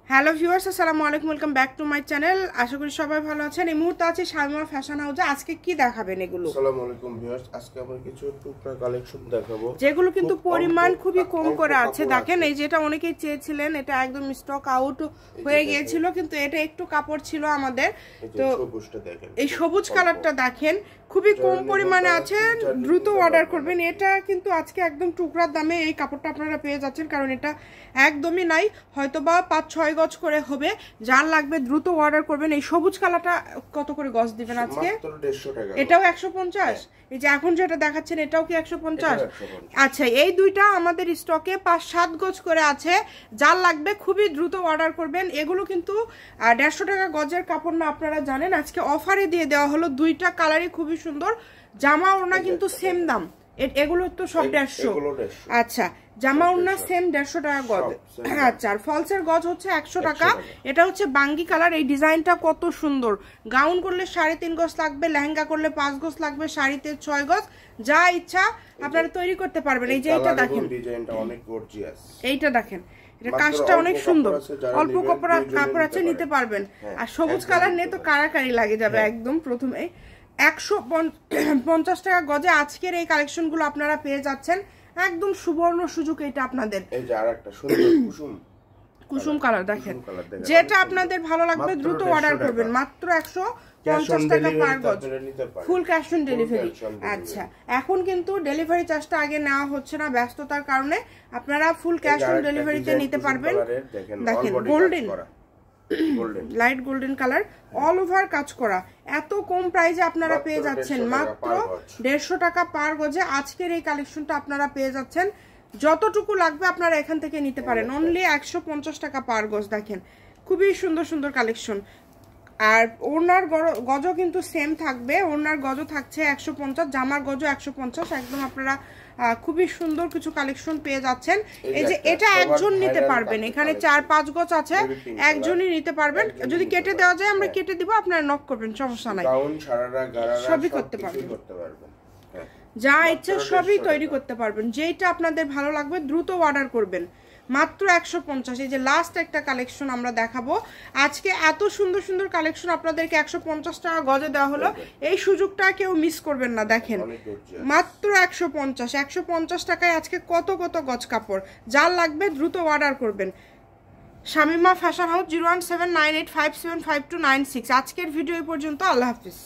Hello viewers, আসসালামু আলাইকুম, welcome back to my channel. আশা করি সবাই ভালো আছেন। এই মুহূর্তে আছে শামিমা ফ্যাশন হাউসে। আজকে কি দেখাবেন এগুলো? আসসালামু আলাইকুম ভিউয়ার্স, আজকে আমরা কিছু টুকরা কালেকশন দেখাবো যেগুলো কিন্তু পরিমাণ খুবই কম করে আছে। দেখেন, এই যেটা অনেকেই চেয়েছিলেন, এটা একদম স্টক আউট হয়ে গিয়েছিল, কিন্তু এটা একটু কাপড় ছিল আমাদের। তো এই সবুজ কালারটা দেখেন, খুবই কম পরিমাণে আছে, দ্রুত অর্ডার করবেন। এটা কিন্তু আজকে একদম টুকরার দামে এই কাপড়টা আপনারা পেয়ে যাচ্ছেন, কারণ এটা একদমই নাই, হয়তোবা 5-6 গজ করে হবে। যার লাগবে দ্রুত অর্ডার করবেন। এই সবুজ কালারটা কত করে গজ দিবেন আজকে? এটাও 150। এই যে এখন যেটা দেখাচ্ছেন এটাও কি 150? আচ্ছা, এই দুইটা আমাদের স্টকে 5-7 গজ করে আছে। যার লাগবে খুবই দ্রুত অর্ডার করবেন। এগুলো কিন্তু 150 টাকা গজের কাপড় না, আপনারা জানেন। আজকে অফারে দিয়ে দেওয়া হলো। দুইটা কালারই খুবই সুন্দর, জামা ওড়না কিন্তু সেম দাম। এগুলো তো সব 150। আচ্ছা, জামা ওড়না সেম 150 টাকা গজ। আচ্ছা, আর ফলসের গজ হচ্ছে 100 টাকা। এটা হচ্ছে বাঙ্গি কালার। এই ডিজাইনটা কত সুন্দর। গাউন করলে 3.5 গজ লাগবে, লেহেঙ্গা করলে 5 গজ লাগবে, শাড়িতে 6 গজ। যা ইচ্ছা আপনারা তৈরি করতে পারবেন। এই যে এটা দেখেন, ডিজাইনটা অনেক গর্জিয়াস। এইটা দেখেন, এটা কাজটা অনেক সুন্দর। অল্প কাপড় আছে, নিতে পারবেন। আর সবুজ কালার নিয়ে তো কারাকারি লাগে যাবে একদম। প্রথমে 150 টাকা গজে আজকের এই কালেকশনগুলো আপনারা পেয়ে যাচ্ছেন। একদম সুবর্ণ সুযোগ এটা আপনাদের। এই যে আরেকটা সুন্দর কুসুম কালার দেখেন, যেটা আপনাদের ভালো লাগবে দ্রুত অর্ডার করবেন। মাত্র 150 টাকা পার গজ, ফুল ক্যাশ অন ডেলিভারি। আচ্ছা, এখন কিন্তু ডেলিভারি চার্জটা আগে নেওয়া হচ্ছে না ব্যস্ততার কারণে। আপনারা ফুল ক্যাশ অন ডেলিভারিতে নিতে পারবেন। দেখেন, golden, light golden colour, all over কাজ করা। এত কম প্রাইসে আপনারা পেয়ে যাচ্ছেন মাত্র 150 টাকা পার গজে। আজকের এই কালেকশনটা আপনারা পেয়ে যাচ্ছেন। যতটুকু লাগবে আপনারা এখান থেকে নিতে পারেন। অনলি 150 টাকা পার গজ। দেখেন, খুবই সুন্দর সুন্দর কালেকশন। আর ওড়নার গজও কিন্তু সেম থাকবে। ওড়নার গজও থাকছে 150, জামার গজও 150। একদম আপনারা খুবই সুন্দর কিছু কালেকশন পেয়ে যাচ্ছেন। এই যে এটা একজন নিতে পারবেন, এখানে 4-5 গজ আছে, একজনই নিতে পারবেন। যদি কেটে দেওয়া যায় আমরা কেটে দিব, আপনারা নক করবেন, সমস্যা নাই। সবই করতে পারবেন, যা ইচ্ছা সবই তৈরি করতে পারবেন। যেটা আপনাদের ভালো লাগবে দ্রুত অর্ডার করবেন। মাত্র 150। এই যে লাস্ট একটা কালেকশন আমরা দেখাবো আজকে। এত সুন্দর সুন্দর কালেকশন আপনাদেরকে 150 টাকা গজে দেওয়া হলো। এই সুযোগটা কেউ মিস করবেন না। দেখেন, মাত্র 150 টাকায় আজকে কত কত গজ কাপড়। যার লাগবে দ্রুত অর্ডার করবেন। Shamima fashion house, 01798575296। আজকের ভিডিও এই পর্যন্ত। আল্লাহ হাফিজ।